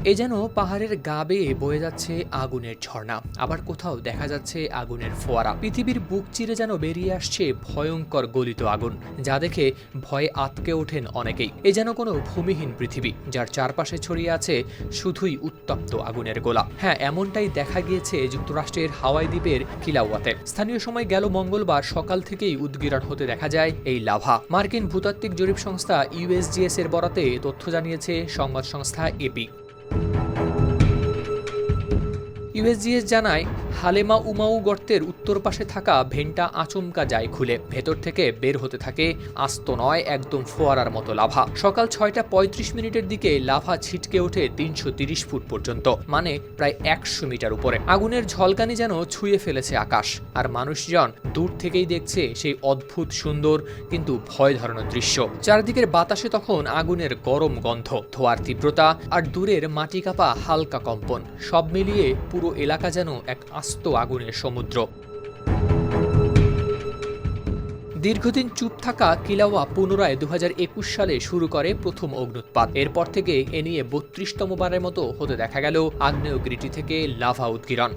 এ যেন পাহাড়ের গা বেয়ে বয়ে যাচ্ছে আগুনের ঝর্ণা, আবার কোথাও দেখা যাচ্ছে আগুনের ফোয়ারা। পৃথিবীর বুক চিরে যেন বেরিয়ে আসছে ভয়ঙ্কর গলিত আগুন, যা দেখে ভয়ে আঁতকে ওঠেন অনেকেই। এ যেন কোনো ভূমিহীন পৃথিবী, যার চারপাশে ছড়িয়ে আছে শুধুই উত্তপ্ত আগুনের গোলা। হ্যাঁ, এমনটাই দেখা গিয়েছে যুক্তরাষ্ট্রের হাওয়াই দ্বীপের কিলাউয়াতে। স্থানীয় সময় গেল মঙ্গলবার সকাল থেকেই উদ্গীরণ হতে দেখা যায় এই লাভা। মার্কিন ভূতাত্ত্বিক জরিপ সংস্থা ইউএসজিএস এর বরাতে তথ্য জানিয়েছে সংবাদ সংস্থা এপি। ইউএসজিএস জানায়, হালেমা উমাউ গর্তের উত্তর পাশে থাকা ভেন্টটা আচমকা যায় খুলে। ভেতর থেকে বের হতে থাকে আস্ত নয়, একদম ফোয়ারার মতো লাভা। সকাল 6টা 35 মিনিটের দিকে লাভা ছিটকে ওঠে 330 ফুট পর্যন্ত, মানে প্রায় 100 মিটার উপরে। আগুনের ঝলকানি যেন ছুঁয়ে ফেলেছে আকাশ, আর মানুষজন দূর থেকেই দেখছে সেই অদ্ভুত সুন্দর কিন্তু ভয় ধরানো দৃশ্য। চারদিকের বাতাসে তখন আগুনের গরম গন্ধ, ধোঁয়ার তীব্রতা আর দূরের মাটি কাঁপা হালকা কম্পন, সব মিলিয়ে পুরো এলাকা যেন এক আস্ত আগুনের সমুদ্র। দীর্ঘদিন চুপ থাকা কিলাউয়া পুনরায় 2021 সালে শুরু করে প্রথম অগ্ন্যুৎপাত। এরপর থেকে এ নিয়ে 32তম বারের মতো হতে দেখা গেল আগ্নেয়গিরিটি থেকে লাভা উদ্গীরণ।